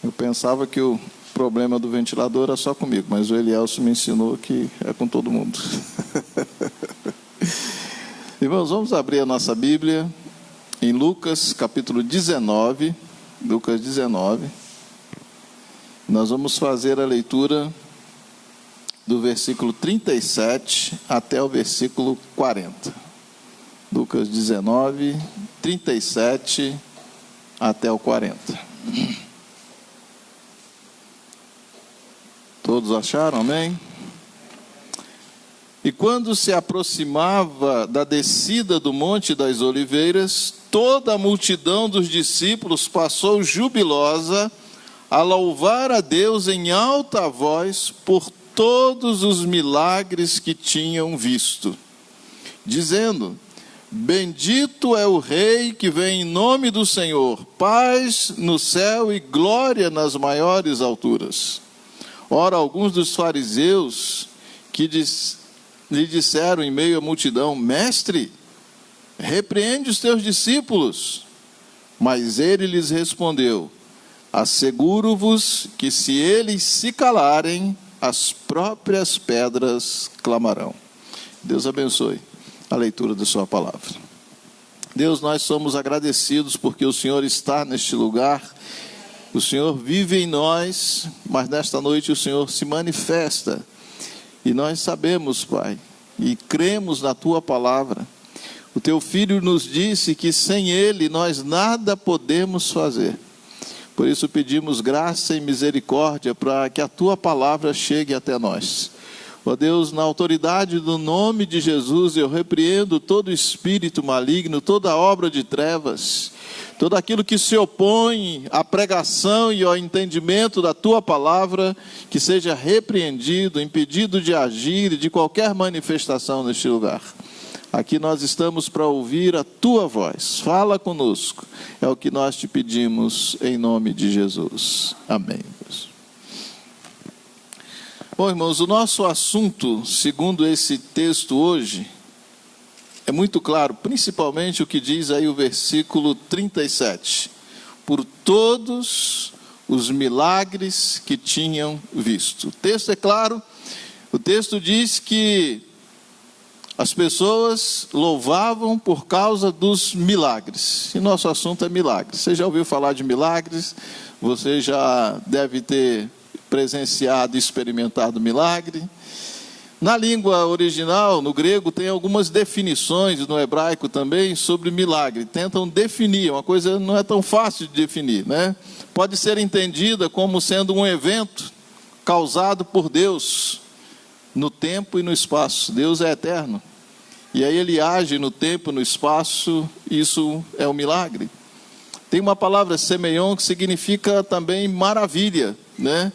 Eu pensava que o problema do ventilador era só comigo, mas o Elielso me ensinou que é com todo mundo. Irmãos, vamos abrir a nossa Bíblia em Lucas capítulo 19. Lucas 19. Nós vamos fazer a leitura do versículo 37 até o versículo 40. Lucas 19, 37 até o 40. Todos acharam? Amém? E quando se aproximava da descida do Monte das Oliveiras, toda a multidão dos discípulos passou jubilosa a louvar a Deus em alta voz por todos os milagres que tinham visto, dizendo: bendito é o Rei que vem em nome do Senhor, paz no céu e glória nas maiores alturas. Ora, alguns dos fariseus que lhe disseram em meio à multidão: mestre, repreende os teus discípulos. Mas ele lhes respondeu: asseguro-vos que se eles se calarem, as próprias pedras clamarão. Deus abençoe a leitura da sua palavra. Deus, nós somos agradecidos porque o Senhor está neste lugar. O Senhor vive em nós, mas nesta noite o Senhor se manifesta. E nós sabemos, Pai, e cremos na Tua palavra. O Teu Filho nos disse que sem Ele nós nada podemos fazer. Por isso pedimos graça e misericórdia para que a Tua palavra chegue até nós. Ó Deus, na autoridade do nome de Jesus, eu repreendo todo espírito maligno, toda obra de trevas, tudo aquilo que se opõe à pregação e ao entendimento da Tua palavra, que seja repreendido, impedido de agir e de qualquer manifestação neste lugar. Aqui nós estamos para ouvir a Tua voz. Fala conosco. É o que nós te pedimos em nome de Jesus. Amém. Bom, irmãos, o nosso assunto, segundo esse texto hoje, é muito claro, principalmente o que diz aí o versículo 37. Por todos os milagres que tinham visto. O texto é claro, o texto diz que as pessoas louvavam por causa dos milagres. E nosso assunto é milagres. Você já ouviu falar de milagres? Você já deve ter presenciado e experimentado milagre. Na língua original, no grego, tem algumas definições, no hebraico também, sobre milagre. Tentam definir, uma coisa não é tão fácil de definir, né? Pode ser entendida como sendo um evento causado por Deus no tempo e no espaço. Deus é eterno. E aí Ele age no tempo e no espaço, isso é um milagre. Tem uma palavra, semeion, que significa também maravilha, né?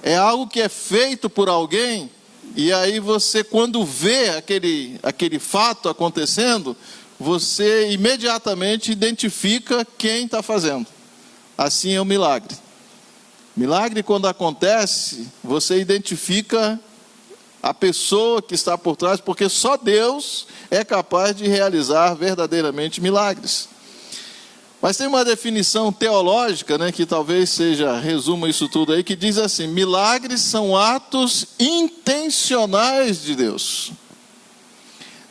É algo que é feito por alguém, e aí você, quando vê aquele fato acontecendo, você imediatamente identifica quem está fazendo. Assim é o milagre. Milagre, quando acontece, você identifica a pessoa que está por trás, porque só Deus é capaz de realizar verdadeiramente milagres. Mas tem uma definição teológica, né, que talvez resuma isso tudo aí, que diz assim: milagres são atos intencionais de Deus.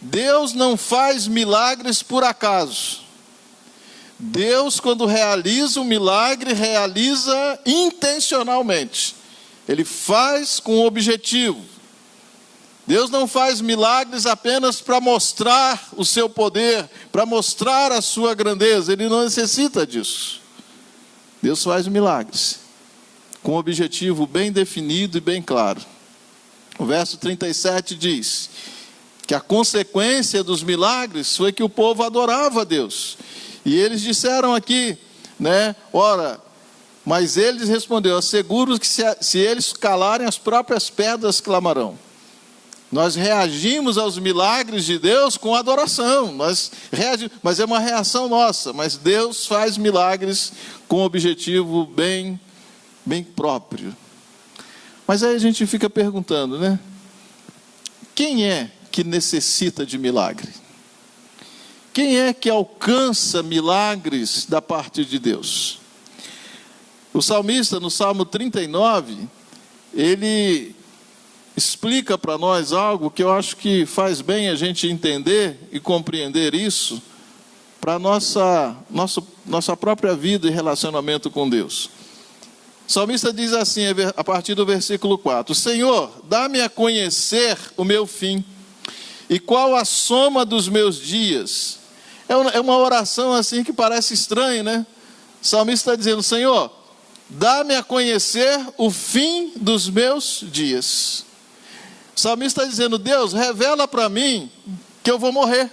Deus não faz milagres por acaso. Deus, quando realiza um milagre, realiza intencionalmente. Ele faz com objetivo. Deus não faz milagres apenas para mostrar o seu poder, para mostrar a sua grandeza. Ele não necessita disso. Deus faz milagres com um objetivo bem definido e bem claro. O verso 37 diz que a consequência dos milagres foi que o povo adorava a Deus. E eles disseram aqui, né? Ora, mas eles responderam: asseguro que se eles calarem, as próprias pedras clamarão. Nós reagimos aos milagres de Deus com adoração, mas é uma reação nossa, mas Deus faz milagres com um objetivo bem próprio. Mas aí a gente fica perguntando, né? Quem é que necessita de milagre? Quem é que alcança milagres da parte de Deus? O salmista, no Salmo 39, ele explica para nós algo que eu acho que faz bem a gente entender e compreender isso para a nossa própria vida e relacionamento com Deus. O salmista diz assim, a partir do versículo 4: Senhor, dá-me a conhecer o meu fim, e qual a soma dos meus dias. É uma oração assim que parece estranha, né? O salmista está dizendo: Senhor, dá-me a conhecer o fim dos meus dias. O salmista está dizendo: Deus, revela para mim que eu vou morrer.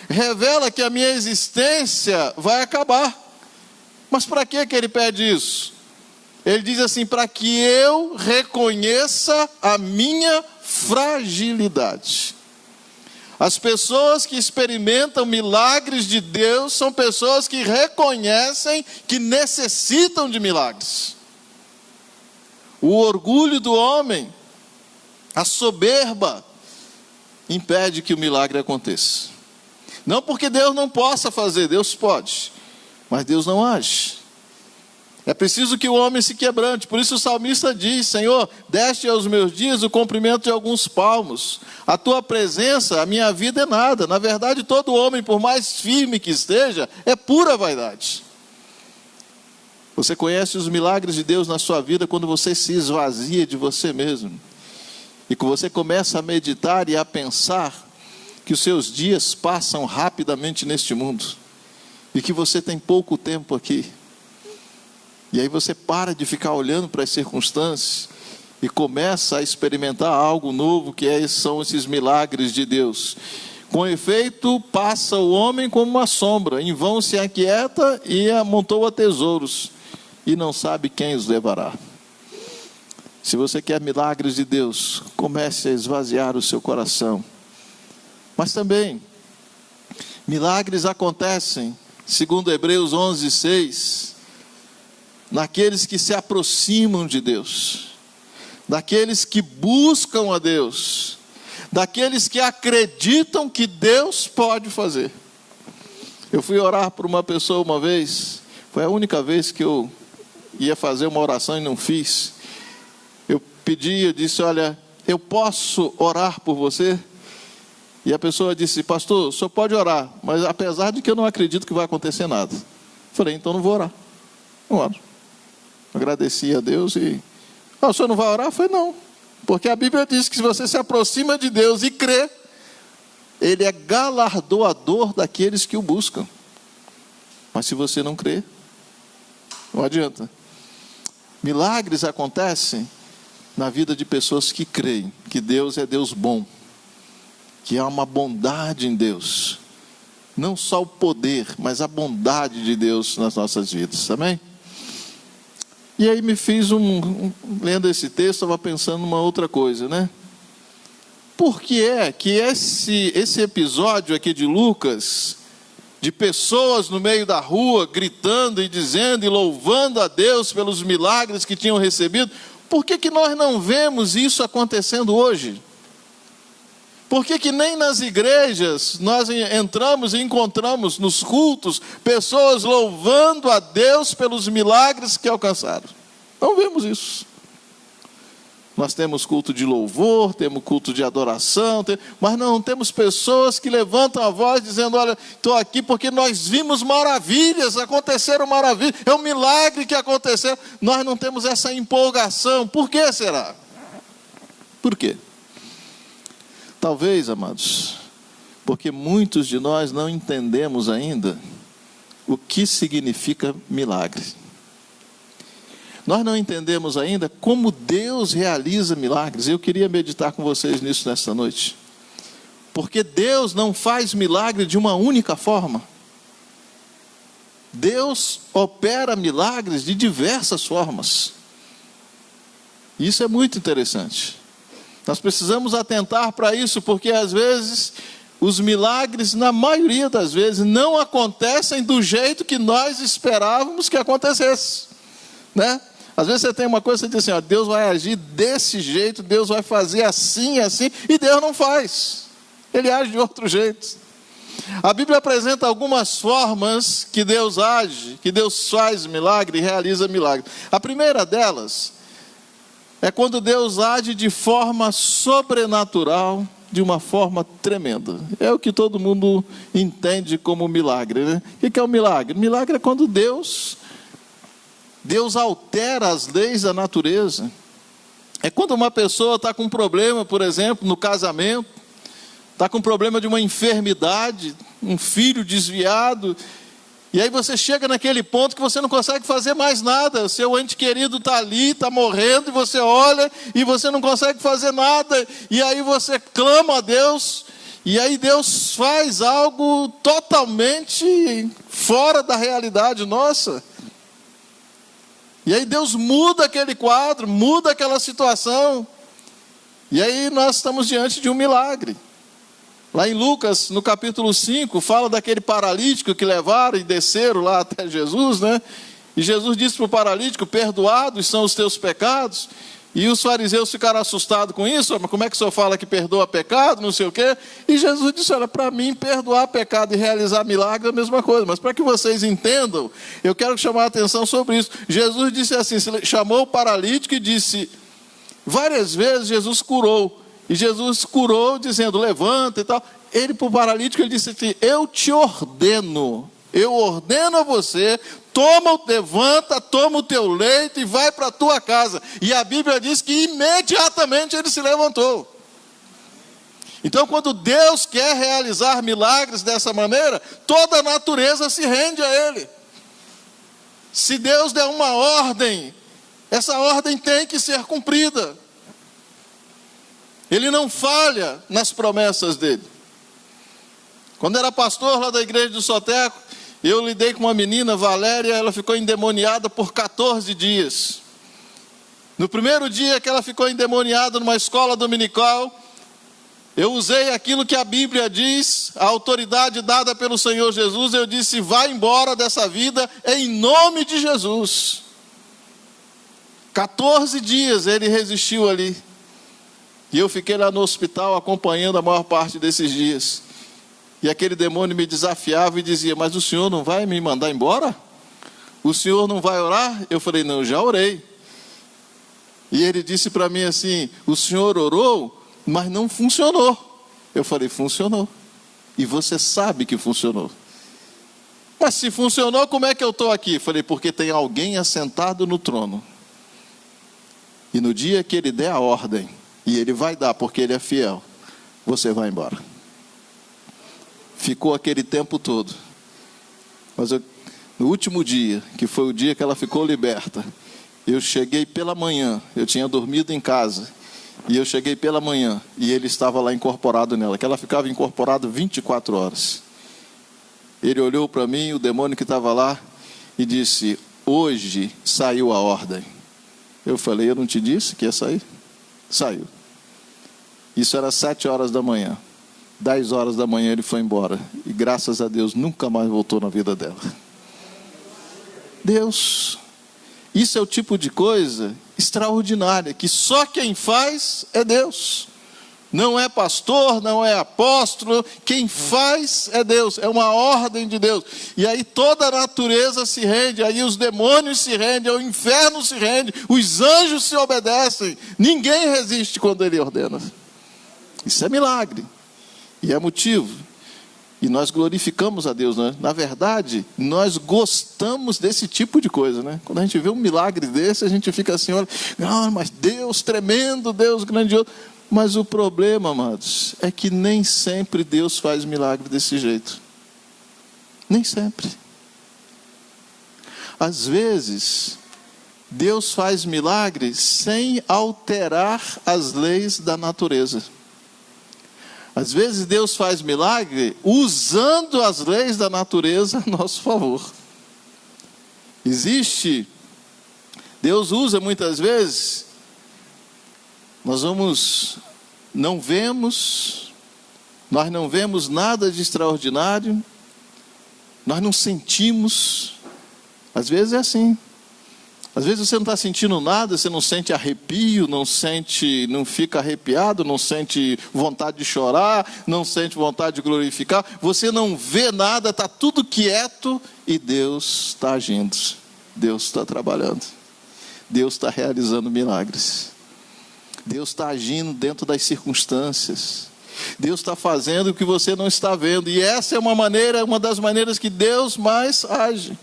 Revela que a minha existência vai acabar. Mas para que ele pede isso? Ele diz assim: para que eu reconheça a minha fragilidade. As pessoas que experimentam milagres de Deus são pessoas que reconhecem que necessitam de milagres. O orgulho do homem, a soberba, impede que o milagre aconteça. Não porque Deus não possa fazer, Deus pode, mas Deus não age. É preciso que o homem se quebrante. Por isso o salmista diz: Senhor, deste aos meus dias o comprimento de alguns palmos. A tua presença, a minha vida é nada. Na verdade, todo homem, por mais firme que esteja, é pura vaidade. Você conhece os milagres de Deus na sua vida quando você se esvazia de você mesmo. E que você começa a meditar e a pensar que os seus dias passam rapidamente neste mundo. E que você tem pouco tempo aqui. E aí você para de ficar olhando para as circunstâncias e começa a experimentar algo novo, que são esses milagres de Deus. Com efeito, passa o homem como uma sombra, em vão se aquieta e amontoa tesouros, e não sabe quem os levará. Se você quer milagres de Deus, comece a esvaziar o seu coração. Mas também, milagres acontecem, segundo Hebreus 11:6, naqueles que se aproximam de Deus, daqueles que buscam a Deus, daqueles que acreditam que Deus pode fazer. Eu fui orar por uma pessoa uma vez, foi a única vez que eu ia fazer uma oração e não fiz. Eu disse: olha, eu posso orar por você? E a pessoa disse: pastor, o senhor pode orar, mas apesar de que eu não acredito que vai acontecer nada. Eu falei: então não vou orar. Não oro. Agradeci a Deus e... o senhor não vai orar? Eu falei: não. Porque a Bíblia diz que se você se aproxima de Deus e crê, Ele é galardoador daqueles que o buscam. Mas se você não crê, não adianta. Milagres acontecem na vida de pessoas que creem que Deus é Deus bom, que há uma bondade em Deus. Não só o poder, mas a bondade de Deus nas nossas vidas. Amém? E aí me fiz lendo esse texto, estava pensando numa outra coisa, né? Por que é que esse episódio aqui de Lucas, de pessoas no meio da rua, gritando e dizendo e louvando a Deus pelos milagres que tinham recebido, por que nós não vemos isso acontecendo hoje? Por que nem nas igrejas nós entramos e encontramos nos cultos pessoas louvando a Deus pelos milagres que alcançaram? Não vemos isso. Nós temos culto de louvor, temos culto de adoração, mas não temos pessoas que levantam a voz dizendo: olha, estou aqui porque nós vimos maravilhas, aconteceram maravilhas, é um milagre que aconteceu. Nós não temos essa empolgação. Por que será? Por quê? Talvez, amados, porque muitos de nós não entendemos ainda o que significa milagre. Nós não entendemos ainda como Deus realiza milagres. Eu queria meditar com vocês nisso nesta noite. Porque Deus não faz milagre de uma única forma. Deus opera milagres de diversas formas. Isso é muito interessante. Nós precisamos atentar para isso, porque às vezes os milagres, na maioria das vezes, não acontecem do jeito que nós esperávamos que acontecesse, né? Às vezes você tem uma coisa, você diz assim: ó, Deus vai agir desse jeito, Deus vai fazer assim, assim, e Deus não faz. Ele age de outro jeito. A Bíblia apresenta algumas formas que Deus age, que Deus faz milagre e realiza milagre. A primeira delas é quando Deus age de forma sobrenatural, de uma forma tremenda. É o que todo mundo entende como milagre, né? O que é o milagre? Milagre é quando Deus altera as leis da natureza. É quando uma pessoa está com um problema, por exemplo, no casamento, está com um problema de uma enfermidade, um filho desviado, e aí você chega naquele ponto que você não consegue fazer mais nada, o seu ente querido está ali, está morrendo, e você olha e você não consegue fazer nada, e aí você clama a Deus, e aí Deus faz algo totalmente fora da realidade nossa. E aí Deus muda aquele quadro, muda aquela situação, e aí nós estamos diante de um milagre. Lá em Lucas, no capítulo 5, fala daquele paralítico que levaram e desceram lá até Jesus, né? E Jesus disse para o paralítico: perdoados são os teus pecados. E os fariseus ficaram assustados com isso: mas como é que o senhor fala que perdoa pecado, não sei o quê? E Jesus disse: olha, para mim perdoar pecado e realizar milagre é a mesma coisa, mas para que vocês entendam, eu quero chamar a atenção sobre isso. Jesus disse assim, chamou o paralítico e disse, várias vezes Jesus curou, e Jesus curou dizendo, levanta e tal. Ele para o paralítico, ele disse assim, eu te ordeno, eu ordeno a você, levanta, toma o teu leito e vai para a tua casa. E a Bíblia diz que imediatamente ele se levantou. Então, quando Deus quer realizar milagres dessa maneira, toda a natureza se rende a Ele. Se Deus der uma ordem, essa ordem tem que ser cumprida. Ele não falha nas promessas dele. Quando era pastor lá da igreja do Soteco, eu lidei com uma menina, Valéria, ela ficou endemoniada por 14 dias. No primeiro dia que ela ficou endemoniada numa escola dominical, eu usei aquilo que a Bíblia diz, a autoridade dada pelo Senhor Jesus, eu disse, vai embora dessa vida em nome de Jesus. 14 dias ele resistiu ali. E eu fiquei lá no hospital acompanhando a maior parte desses dias. E aquele demônio me desafiava e dizia, mas o senhor não vai me mandar embora? O senhor não vai orar? Eu falei, não, eu já orei. E ele disse para mim assim, o senhor orou, mas não funcionou. Eu falei, funcionou. E você sabe que funcionou. Mas se funcionou, como é que eu estou aqui? Eu falei, porque tem alguém assentado no trono. E no dia que ele der a ordem, e ele vai dar porque ele é fiel, você vai embora. Ficou aquele tempo todo. Mas no último dia, que foi o dia que ela ficou liberta, eu cheguei pela manhã, eu tinha dormido em casa, e eu cheguei pela manhã, e ele estava lá incorporado nela, que ela ficava incorporada 24 horas. Ele olhou para mim, o demônio que estava lá, e disse, hoje saiu a ordem. Eu falei, eu não te disse que ia sair? Saiu. Isso era 7 horas da manhã. 10 horas da manhã ele foi embora. E graças a Deus nunca mais voltou na vida dela. Deus, isso é o tipo de coisa extraordinária, que só quem faz é Deus. Não é pastor, não é apóstolo, quem faz é Deus, é uma ordem de Deus. E aí toda a natureza se rende, aí os demônios se rendem, o inferno se rende, os anjos se obedecem. Ninguém resiste quando ele ordena. Isso é milagre. E é motivo. E nós glorificamos a Deus, né? Na verdade, nós gostamos desse tipo de coisa, né? Quando a gente vê um milagre desse, a gente fica assim, olha, ah, mas Deus tremendo, Deus grandioso. Mas o problema, amados, é que nem sempre Deus faz milagre desse jeito. Nem sempre. Às vezes, Deus faz milagre sem alterar as leis da natureza. Às vezes Deus faz milagre usando as leis da natureza a nosso favor. Deus usa muitas vezes, nós não vemos nada de extraordinário, nós não sentimos, às vezes é assim. Às vezes você não está sentindo nada, você não sente arrepio, não fica arrepiado, não sente vontade de chorar, não sente vontade de glorificar. Você não vê nada, está tudo quieto e Deus está agindo. Deus está trabalhando. Deus está realizando milagres. Deus está agindo dentro das circunstâncias. Deus está fazendo o que você não está vendo. E essa é uma das maneiras que Deus mais age.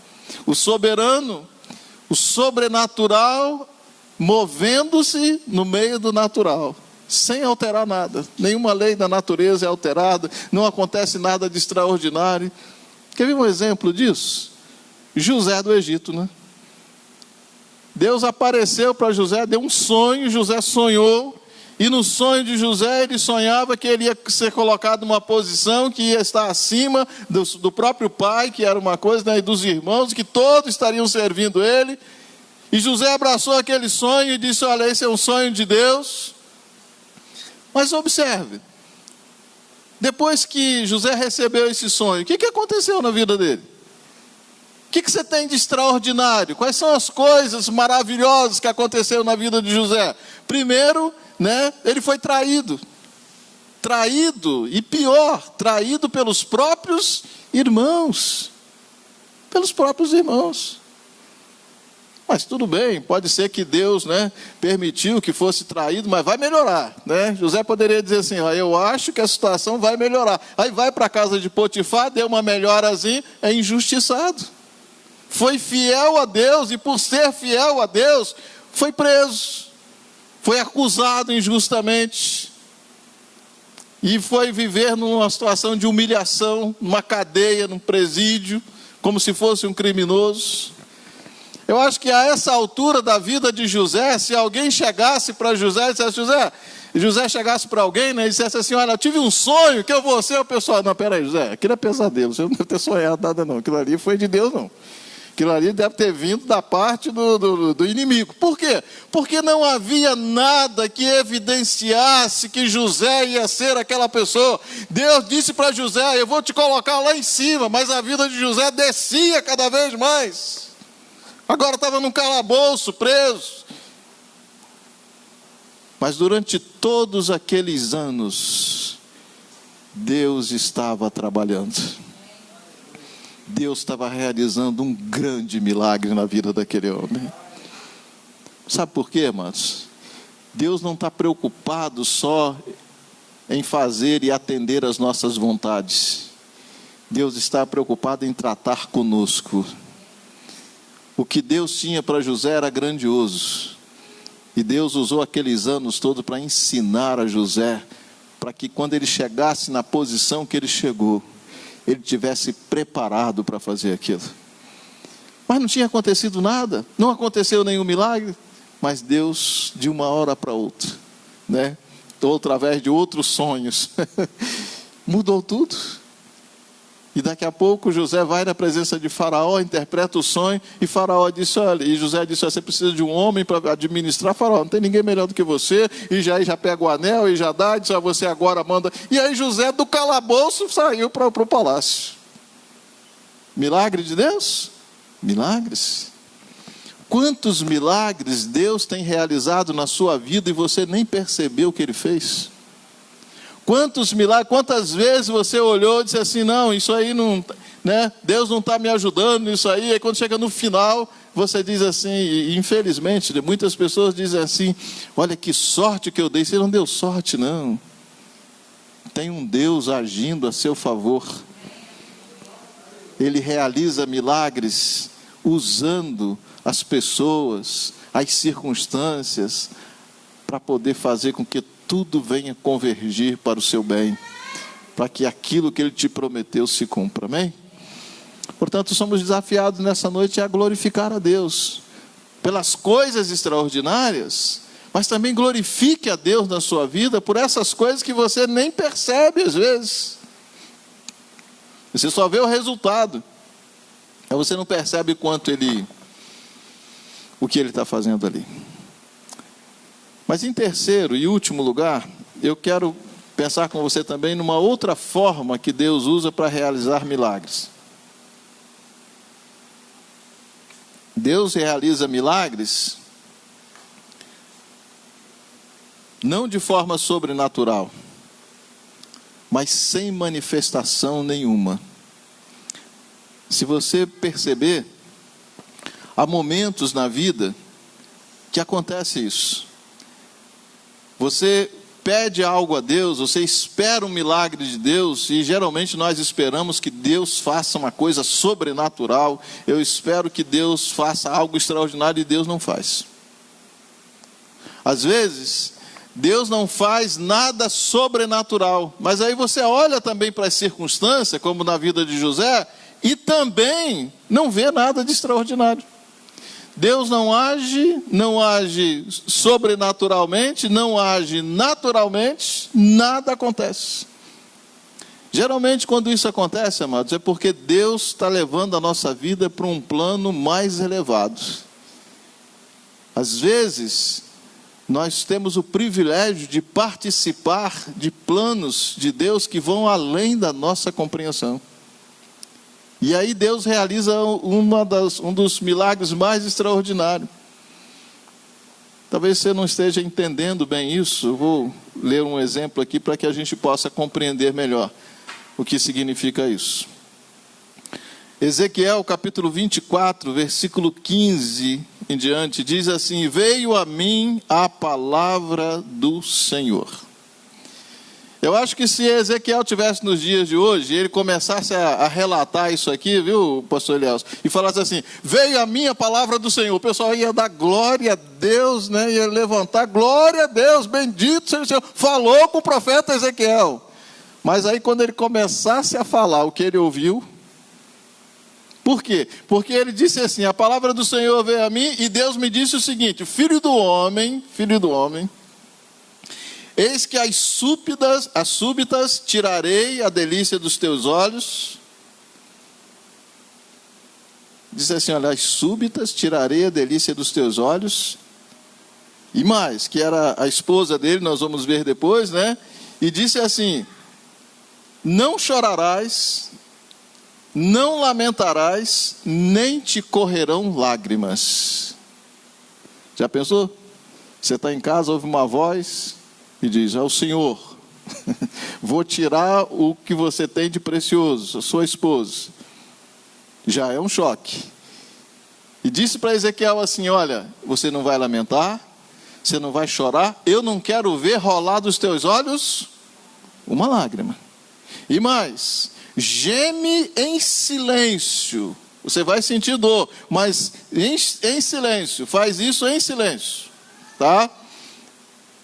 O soberano, o sobrenatural, movendo-se no meio do natural, sem alterar nada. Nenhuma lei da natureza é alterada, não acontece nada de extraordinário. Quer ver um exemplo disso? José do Egito, né? Deus apareceu para José, deu um sonho, José sonhou, e no sonho de José ele sonhava que ele ia ser colocado numa posição que ia estar acima do próprio pai, que era uma coisa, né, e dos irmãos, que todos estariam servindo ele. E José abraçou aquele sonho e disse: olha, esse é um sonho de Deus. Mas observe, depois que José recebeu esse sonho, o que aconteceu na vida dele? O que você tem de extraordinário? Quais são as coisas maravilhosas que aconteceram na vida de José? Primeiro, né, ele foi traído. Traído, e pior, traído pelos próprios irmãos. Pelos próprios irmãos. Mas tudo bem, pode ser que Deus, né, permitiu que fosse traído, mas vai melhorar, né? José poderia dizer assim: ó, eu acho que a situação vai melhorar. Aí vai para a casa de Potifar, deu uma melhorazinha, é injustiçado. Foi fiel a Deus, e por ser fiel a Deus, foi preso. Foi acusado injustamente. E foi viver numa situação de humilhação, numa cadeia, num presídio, como se fosse um criminoso. Eu acho que a essa altura da vida de José, se alguém chegasse para José e dissesse: José chegasse para alguém, né, e dissesse assim: olha, eu tive um sonho que eu vou ser o pessoal. Não, peraí, José, aquilo é pesadelo, você não deve ter sonhado nada não, aquilo ali foi de Deus não. Aquilo ali deve ter vindo da parte do inimigo. Por quê? Porque não havia nada que evidenciasse que José ia ser aquela pessoa. Deus disse para José: eu vou te colocar lá em cima, mas a vida de José descia cada vez mais. Agora estava num calabouço, preso. Mas durante todos aqueles anos, Deus estava trabalhando. Deus estava realizando um grande milagre na vida daquele homem. Sabe por quê, irmãos? Deus não está preocupado só em fazer e atender às nossas vontades. Deus está preocupado em tratar conosco. O que Deus tinha para José era grandioso. E Deus usou aqueles anos todos para ensinar a José, para que quando ele chegasse na posição que ele chegou, ele tivesse preparado para fazer aquilo. Mas não tinha acontecido nada, não aconteceu nenhum milagre, mas Deus, de uma hora para outra, né, ou através de outros sonhos, mudou tudo. E daqui a pouco José vai na presença de Faraó, interpreta o sonho, e Faraó disse: olha, e José disse: você precisa de um homem para administrar. Faraó: não tem ninguém melhor do que você. E já pega o anel e já dá, e diz: você agora manda. E aí José do calabouço saiu para o palácio. Milagre de Deus? Milagres. Quantos milagres Deus tem realizado na sua vida e você nem percebeu o que Ele fez? Quantos milagres, quantas vezes você olhou e disse assim: não, isso aí não, né? Deus não está me ajudando nisso aí. Aí quando chega no final, você diz assim, e infelizmente, muitas pessoas dizem assim: olha que sorte que eu dei. Você não deu sorte, não. Tem um Deus agindo a seu favor. Ele realiza milagres usando as pessoas, as circunstâncias, para poder fazer com que tudo venha convergir para o seu bem, para que aquilo que Ele te prometeu se cumpra, amém? Portanto, somos desafiados nessa noite a glorificar a Deus, pelas coisas extraordinárias, mas também glorifique a Deus na sua vida, por essas coisas que você nem percebe às vezes, você só vê o resultado, aí você não percebe o que Ele está fazendo ali. Mas em terceiro e último lugar, eu quero pensar com você também numa outra forma que Deus usa para realizar milagres. Deus realiza milagres não de forma sobrenatural, mas sem manifestação nenhuma. Se você perceber, há momentos na vida que acontece isso. Você pede algo a Deus, você espera um milagre de Deus, e geralmente nós esperamos que Deus faça uma coisa sobrenatural. Eu espero que Deus faça algo extraordinário e Deus não faz. Às vezes, Deus não faz nada sobrenatural, mas aí você olha também para as circunstâncias, como na vida de José, e também não vê nada de extraordinário. Deus não age sobrenaturalmente, não age naturalmente, nada acontece. Geralmente quando isso acontece, amados, é porque Deus está levando a nossa vida para um plano mais elevado. Às vezes, nós temos o privilégio de participar de planos de Deus que vão além da nossa compreensão. E aí Deus realiza um dos milagres mais extraordinários. Talvez você não esteja entendendo bem isso. Eu vou ler um exemplo aqui para que a gente possa compreender melhor o que significa isso. Ezequiel capítulo 24, versículo 15 em diante, diz assim: veio a mim a palavra do Senhor. Eu acho que se Ezequiel tivesse nos dias de hoje, ele começasse a relatar isso aqui, viu, pastor Elias, e falasse assim: veio a mim a palavra do Senhor, o pessoal ia dar glória a Deus, né? Ia levantar, glória a Deus, bendito seja o Senhor, falou com o profeta Ezequiel. Mas aí quando ele começasse a falar o que ele ouviu, por quê? Porque ele disse assim: a palavra do Senhor veio a mim e Deus me disse o seguinte: filho do homem, eis que as súbitas tirarei a delícia dos teus olhos. Diz assim: olha, as súbitas tirarei a delícia dos teus olhos. E mais, que era a esposa dele, nós vamos ver depois, né? E disse assim: não chorarás, não lamentarás, nem te correrão lágrimas. Já pensou? Você está em casa, ouve uma voz e diz: é o Senhor, vou tirar o que você tem de precioso, a sua esposa. Já é um choque. E disse para Ezequiel assim: olha, você não vai lamentar, você não vai chorar, eu não quero ver rolar dos teus olhos uma lágrima. E mais, geme em silêncio. Você vai sentir dor, mas em silêncio. Faz isso em silêncio, tá?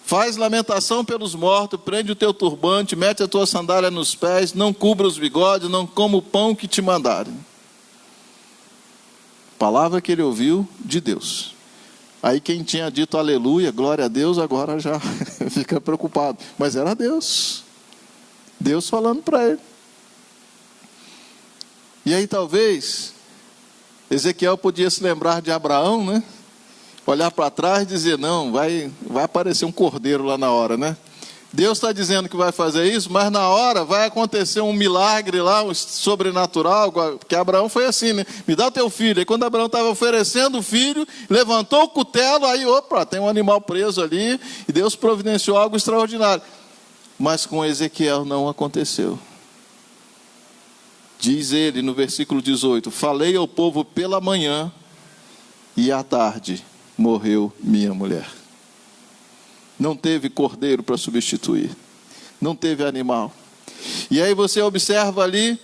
Faz lamentação pelos mortos, prende o teu turbante, mete a tua sandália nos pés, não cubra os bigodes, não coma o pão que te mandarem. Palavra que ele ouviu de Deus. Aí quem tinha dito aleluia, glória a Deus, agora já fica preocupado. Mas era Deus. Deus falando para ele. E aí talvez Ezequiel podia se lembrar de Abraão, né? Olhar para trás e dizer: não, vai aparecer um cordeiro lá na hora, né? Deus está dizendo que vai fazer isso, mas na hora vai acontecer um milagre lá, um sobrenatural, porque Abraão foi assim, né? Me dá o teu filho. E quando Abraão estava oferecendo o filho, levantou o cutelo, aí opa, tem um animal preso ali, e Deus providenciou algo extraordinário. Mas com Ezequiel não aconteceu. Diz ele no versículo 18: falei ao povo pela manhã, e à tarde morreu minha mulher. Não teve cordeiro para substituir, não teve animal. E aí você observa ali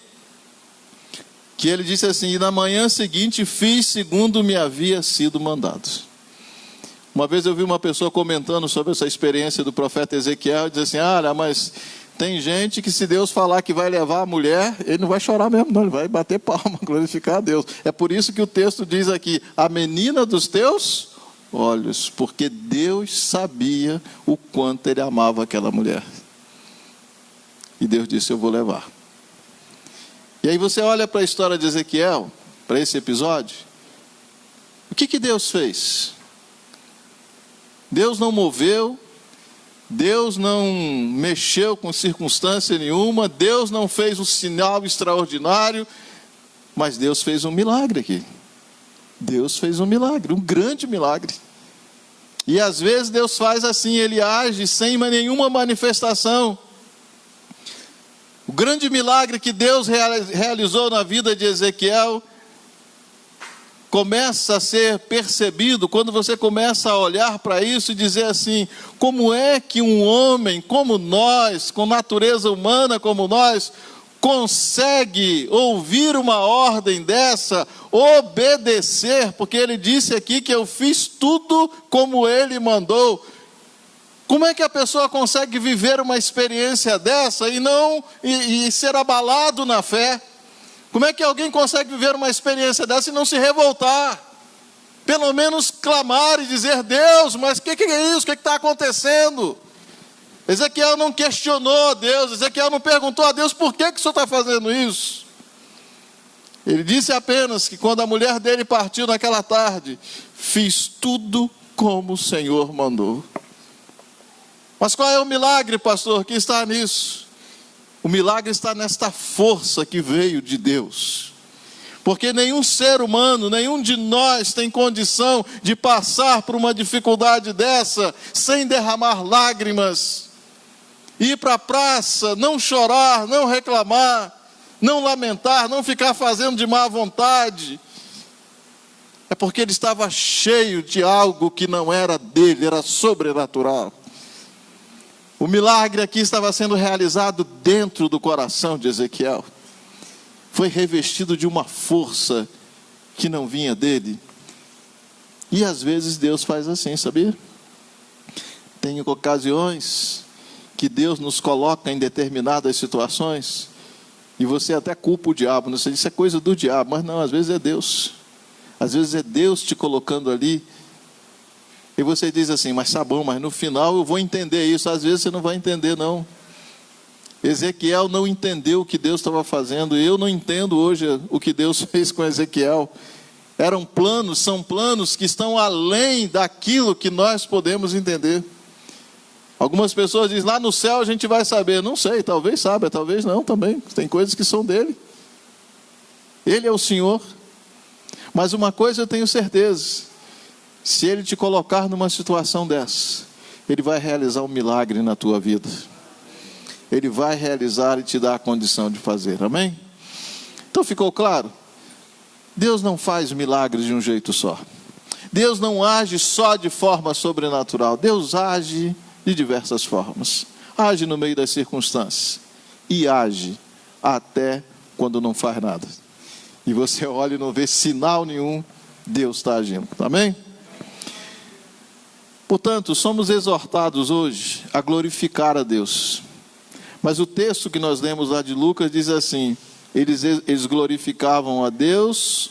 que ele disse assim: e na manhã seguinte fiz segundo me havia sido mandado. Uma vez eu vi uma pessoa comentando sobre essa experiência do profeta Ezequiel, e diz assim: olha, mas tem gente que se Deus falar que vai levar a mulher, ele não vai chorar mesmo, não, ele vai bater palma, glorificar a Deus. É por isso que o texto diz aqui: a menina dos teus olhos, porque Deus sabia o quanto ele amava aquela mulher. E Deus disse: eu vou levar. E aí você olha para a história de Ezequiel, para esse episódio, o que Deus fez? Deus não moveu, Deus não mexeu com circunstância nenhuma, Deus não fez um sinal extraordinário, mas Deus fez um milagre aqui. Deus fez um milagre, um grande milagre. E às vezes Deus faz assim, Ele age sem nenhuma manifestação. O grande milagre que Deus realizou na vida de Ezequiel começa a ser percebido quando você começa a olhar para isso e dizer assim: como é que um homem como nós, com natureza humana como nós, consegue ouvir uma ordem dessa, obedecer, porque ele disse aqui que eu fiz tudo como ele mandou. Como é que a pessoa consegue viver uma experiência dessa e ser abalado na fé? Como é que alguém consegue viver uma experiência dessa e não se revoltar? Pelo menos clamar e dizer: Deus, mas o que é isso? O que está acontecendo? Ezequiel não questionou a Deus, Ezequiel não perguntou a Deus: por que o senhor está fazendo isso? Ele disse apenas que quando a mulher dele partiu naquela tarde, fiz tudo como o Senhor mandou. Mas qual é o milagre, pastor, que está nisso? O milagre está nesta força que veio de Deus. Porque nenhum ser humano, nenhum de nós tem condição de passar por uma dificuldade dessa sem derramar lágrimas. Ir para a praça, não chorar, não reclamar, não lamentar, não ficar fazendo de má vontade. É porque ele estava cheio de algo que não era dele, era sobrenatural. O milagre aqui estava sendo realizado dentro do coração de Ezequiel. Foi revestido de uma força que não vinha dele. E às vezes Deus faz assim, sabia? Tem ocasiões que Deus nos coloca em determinadas situações e você até culpa o diabo. Você diz: isso é coisa do diabo. Mas não, às vezes é Deus. Às vezes é Deus te colocando ali. E você diz assim: mas tá bom, mas no final eu vou entender isso. Às vezes você não vai entender, não. Ezequiel não entendeu o que Deus estava fazendo. Eu não entendo hoje o que Deus fez com Ezequiel. Eram planos, são planos que estão além daquilo que nós podemos entender. Algumas pessoas dizem: lá no céu a gente vai saber. Não sei, talvez saiba, talvez não também. Tem coisas que são dele. Ele é o Senhor. Mas uma coisa eu tenho certeza: se Ele te colocar numa situação dessa, Ele vai realizar um milagre na tua vida. Ele vai realizar e te dar a condição de fazer, amém? Então ficou claro? Deus não faz milagres de um jeito só. Deus não age só de forma sobrenatural. Deus age de diversas formas. Age no meio das circunstâncias. E age até quando não faz nada. E você olha e não vê sinal nenhum, Deus está agindo, amém? Portanto, somos exortados hoje a glorificar a Deus. Mas o texto que nós lemos lá de Lucas diz assim: eles glorificavam a Deus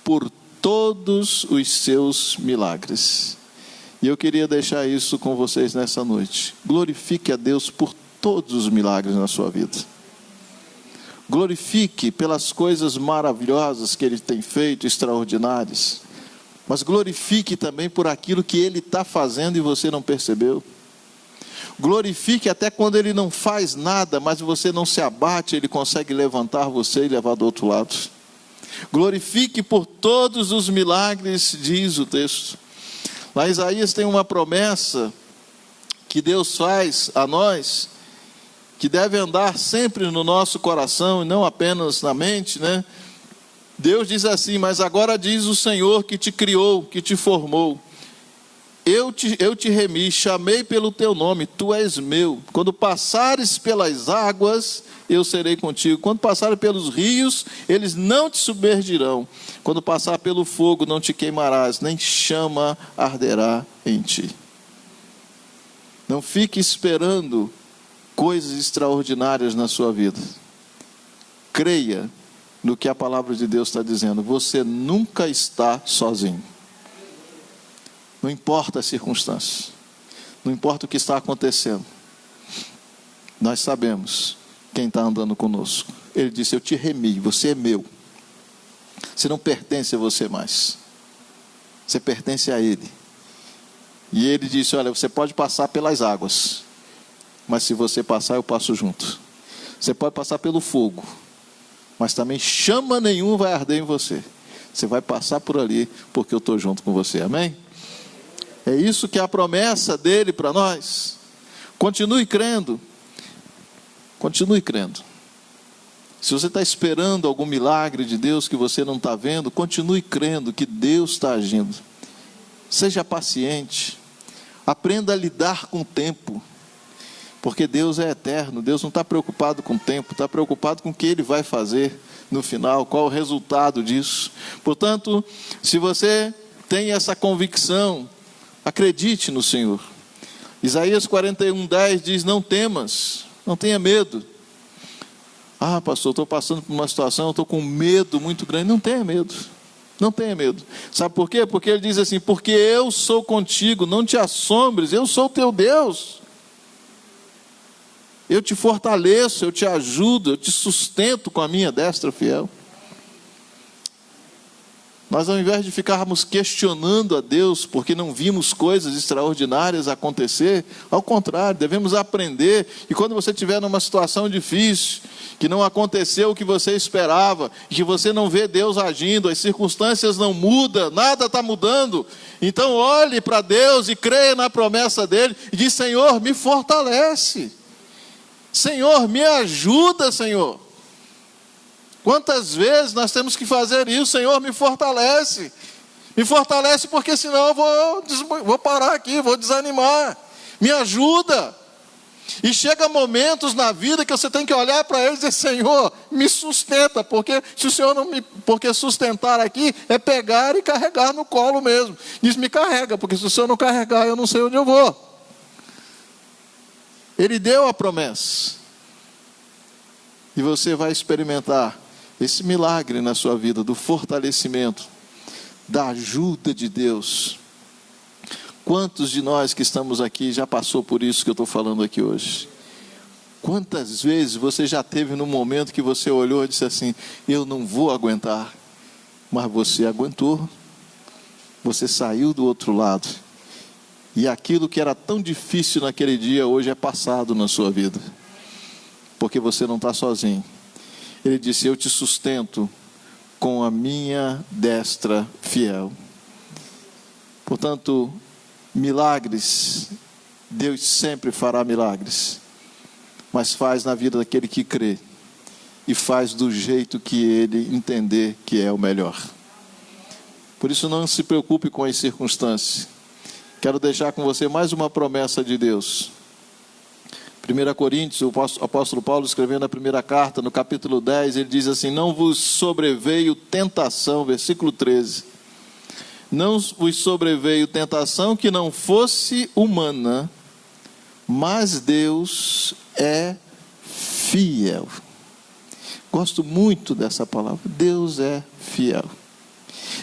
por todos os seus milagres. E eu queria deixar isso com vocês nessa noite. Glorifique a Deus por todos os milagres na sua vida. Glorifique pelas coisas maravilhosas que Ele tem feito, extraordinárias. Mas glorifique também por aquilo que Ele está fazendo e você não percebeu. Glorifique até quando Ele não faz nada, mas você não se abate, Ele consegue levantar você e levar do outro lado. Glorifique por todos os milagres, diz o texto. Lá em Isaías tem uma promessa que Deus faz a nós, que deve andar sempre no nosso coração e não apenas na mente, né? Deus diz assim: mas agora diz o Senhor que te criou, que te formou. Eu te remi, chamei pelo teu nome, tu és meu. Quando passares pelas águas, eu serei contigo. Quando passares pelos rios, eles não te submergirão. Quando passar pelo fogo, não te queimarás, nem chama arderá em ti. Não fique esperando coisas extraordinárias na sua vida. Creia no que a palavra de Deus está dizendo. Você nunca está sozinho. Não importa as circunstâncias, não importa o que está acontecendo, nós sabemos quem está andando conosco. Ele disse: eu te remi, você é meu. Você não pertence a você mais, você pertence a Ele. E Ele disse: olha, você pode passar pelas águas, mas se você passar, eu passo junto. Você pode passar pelo fogo, mas também chama nenhum vai arder em você. Você vai passar por ali, porque eu estou junto com você, amém? É isso que é a promessa dele para nós. Continue crendo. Continue crendo. Se você está esperando algum milagre de Deus que você não está vendo, continue crendo que Deus está agindo. Seja paciente. Aprenda a lidar com o tempo. Porque Deus é eterno. Deus não está preocupado com o tempo, está preocupado com o que Ele vai fazer no final, qual o resultado disso. Portanto, se você tem essa convicção, acredite no Senhor. Isaías 41:10 diz: não temas, não tenha medo. Ah, pastor, estou passando por uma situação, estou com medo muito grande. Não tenha medo, não tenha medo. Sabe por quê? Porque ele diz assim: porque eu sou contigo, não te assombres, eu sou o teu Deus. Eu te fortaleço, eu te ajudo, eu te sustento com a minha destra fiel. Nós, ao invés de ficarmos questionando a Deus porque não vimos coisas extraordinárias acontecer, ao contrário, devemos aprender. E quando você estiver numa situação difícil, que não aconteceu o que você esperava, que você não vê Deus agindo, as circunstâncias não mudam, nada está mudando, então olhe para Deus e creia na promessa dele e diz: Senhor, me fortalece. Senhor, me ajuda, Senhor. Quantas vezes nós temos que fazer isso? Senhor, me fortalece. Me fortalece, porque senão eu vou parar aqui, vou desanimar. Me ajuda. E chega momentos na vida que você tem que olhar para ele e dizer: Senhor, me sustenta, porque se o Senhor não me... Porque sustentar aqui é pegar e carregar no colo mesmo. Diz: me carrega, porque se o Senhor não carregar, eu não sei onde eu vou. Ele deu a promessa. E você vai experimentar esse milagre na sua vida, do fortalecimento, da ajuda de Deus. Quantos de nós que estamos aqui já passou por isso que eu estou falando aqui hoje? Quantas vezes você já teve num momento que você olhou e disse assim: eu não vou aguentar, mas você aguentou, você saiu do outro lado, e aquilo que era tão difícil naquele dia, hoje é passado na sua vida, porque você não está sozinho. Ele disse: eu te sustento com a minha destra fiel. Portanto, milagres, Deus sempre fará milagres, mas faz na vida daquele que crê, e faz do jeito que ele entender que é o melhor. Por isso, não se preocupe com as circunstâncias. Quero deixar com você mais uma promessa de Deus. 1 Coríntios, o apóstolo Paulo, escrevendo a primeira carta, no capítulo 10, ele diz assim: não vos sobreveio tentação, versículo 13, não vos sobreveio tentação que não fosse humana, mas Deus é fiel. Gosto muito dessa palavra, Deus é fiel.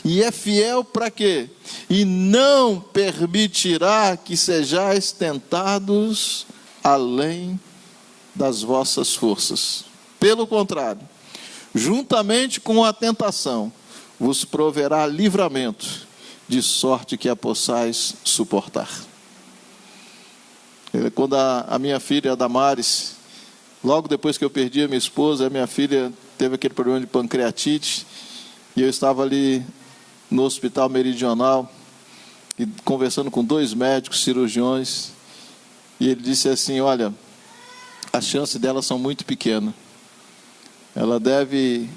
E é fiel para quê? E não permitirá que sejais tentados além das vossas forças. Pelo contrário, juntamente com a tentação, vos proverá livramento, de sorte que a possais suportar. Quando a minha filha, a Damares, logo depois que eu perdi a minha esposa, a minha filha teve aquele problema de pancreatite, e eu estava ali no Hospital Meridional, e conversando com 2 médicos cirurgiões, e ele disse assim: olha, as chances dela são muito pequenas, ela deve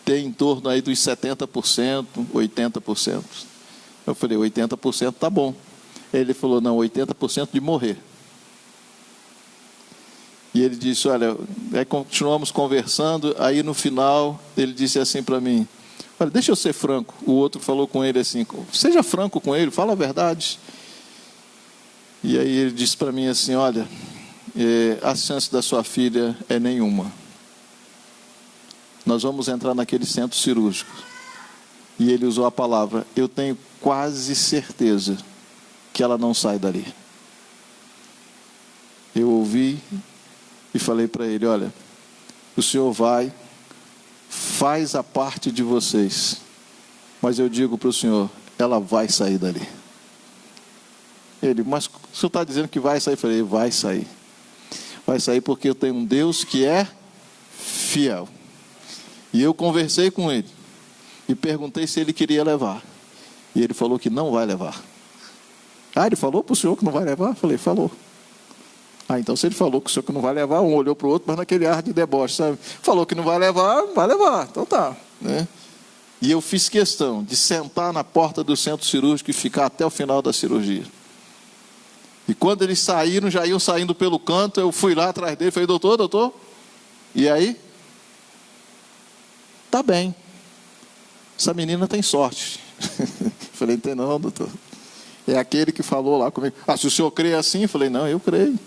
ter em torno aí dos 70%, 80%. Eu falei: 80% tá bom. Ele falou: não, 80% de morrer. E ele disse: olha, aí continuamos conversando, aí no final ele disse assim para mim: olha, deixa eu ser franco. O outro falou com ele assim: seja franco com ele, fala a verdade. E aí ele disse para mim assim: olha, a chance da sua filha é nenhuma. Nós vamos entrar naquele centro cirúrgico. E ele usou a palavra: eu tenho quase certeza que ela não sai dali. Eu ouvi e falei para ele: olha, o senhor vai, faz a parte de vocês, mas eu digo para o senhor, ela vai sair dali. Ele: mas o senhor está dizendo que vai sair? Eu falei: vai sair. Vai sair porque eu tenho um Deus que é fiel. E eu conversei com ele. e perguntei se ele queria levar. E ele falou que não vai levar. Ah, ele falou para o senhor que não vai levar? Eu falei, falou. Ah, então se ele falou que o senhor que não vai levar, um olhou para o outro, mas naquele ar de deboche, sabe? Falou que não vai levar, vai levar. Então tá, né? E eu fiz questão de sentar na porta do centro cirúrgico e ficar até o final da cirurgia. E quando eles saíram, já iam saindo pelo canto, eu fui lá atrás dele e falei, doutor, e aí? Tá bem. Essa menina tem sorte. Falei, não tem não, doutor. É aquele que falou lá comigo. Ah, se o senhor crê assim? Eu falei, não, eu creio.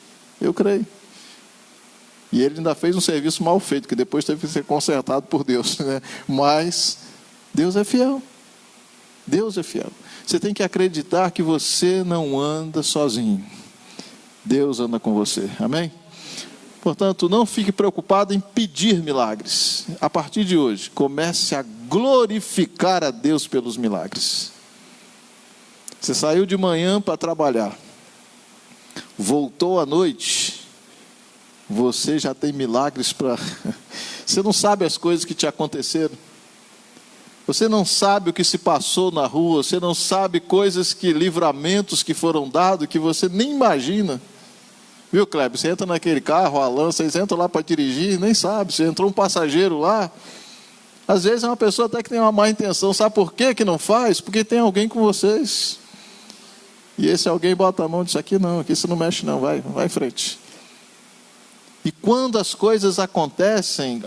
E ele ainda fez um serviço mal feito, que depois teve que ser consertado por Deus, né? Mas Deus é fiel. Deus é fiel. Você tem que acreditar que você não anda sozinho. Deus anda com você. Amém? Portanto, não fique preocupado em pedir milagres. A partir de hoje, comece a glorificar a Deus pelos milagres. Você saiu de manhã para trabalhar, voltou à noite, você já tem milagres para... Você não sabe as coisas que te aconteceram. Você não sabe o que se passou na rua, você não sabe livramentos que foram dados, que você nem imagina. Viu, Kleber? Você entra naquele carro, Alan, vocês entram lá para dirigir, nem sabe. Você entrou um passageiro lá. Às vezes é uma pessoa até que tem uma má intenção. Sabe por quê que não faz? Porque tem alguém com vocês. E esse alguém bota a mão e diz, aqui não, aqui você não mexe não, vai em frente. E quando as coisas acontecem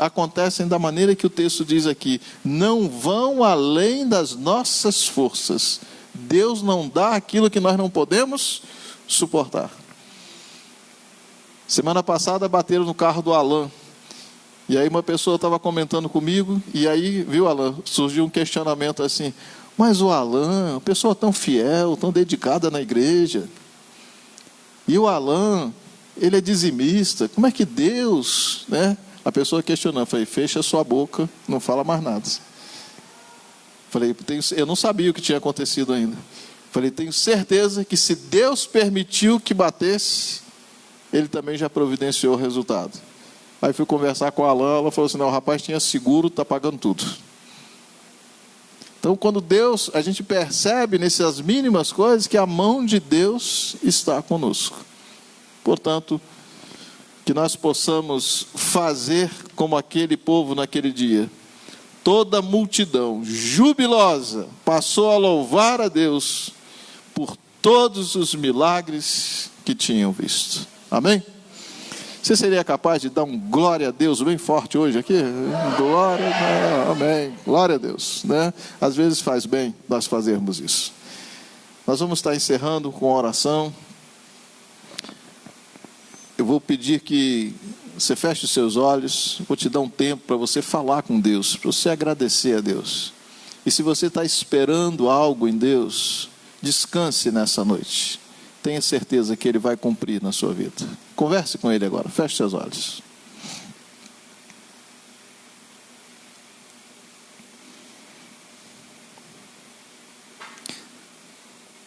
da maneira que o texto diz aqui, não vão além das nossas forças. Deus não dá aquilo que nós não podemos suportar. Semana passada bateram no carro do Alan. E aí uma pessoa estava comentando comigo, e aí, viu, Alan, surgiu um questionamento assim, mas o Alan, uma pessoa tão fiel, tão dedicada na igreja, e o Alan, ele é dizimista, como é que Deus, né? A pessoa questionando, falei, fecha sua boca, não fala mais nada. Falei, eu não sabia o que tinha acontecido ainda. Falei, tenho certeza que se Deus permitiu que batesse, Ele também já providenciou o resultado. Aí fui conversar com a Alan, ela falou assim, não, o rapaz tinha seguro, está pagando tudo. Então, quando Deus, a gente percebe nessas mínimas coisas que a mão de Deus está conosco. Portanto, que nós possamos fazer como aquele povo naquele dia. Toda a multidão jubilosa passou a louvar a Deus por todos os milagres que tinham visto. Amém? Você seria capaz de dar um glória a Deus bem forte hoje aqui? Glória, amém. Glória a Deus, né? Às vezes faz bem nós fazermos isso. Nós vamos estar encerrando com a oração. Eu vou pedir que você feche os seus olhos. Vou te dar um tempo para você falar com Deus, para você agradecer a Deus. E se você está esperando algo em Deus, descanse nessa noite. Tenha certeza que Ele vai cumprir na sua vida. Converse com Ele agora. Feche seus olhos.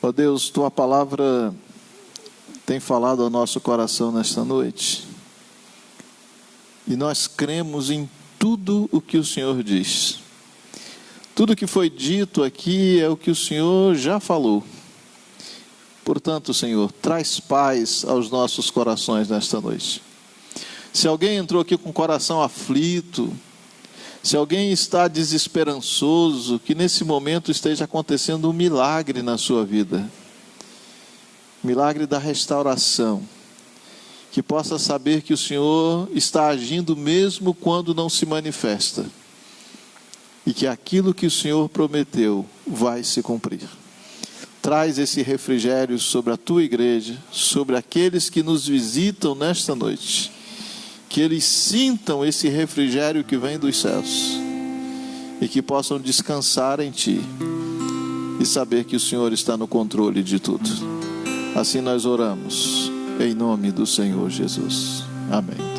Ó Deus, Tua palavra tem falado ao nosso coração nesta noite. E nós cremos em tudo o que o Senhor diz. Tudo que foi dito aqui é o que o Senhor já falou. Portanto, Senhor, traz paz aos nossos corações nesta noite. Se alguém entrou aqui com o coração aflito, se alguém está desesperançoso, que nesse momento esteja acontecendo um milagre na sua vida. Milagre da restauração. Que possa saber que o Senhor está agindo mesmo quando não se manifesta. E que aquilo que o Senhor prometeu vai se cumprir. Traz esse refrigério sobre a Tua igreja, sobre aqueles que nos visitam nesta noite. Que eles sintam esse refrigério que vem dos céus. E que possam descansar em Ti. E saber que o Senhor está no controle de tudo. Assim nós oramos, em nome do Senhor Jesus. Amém.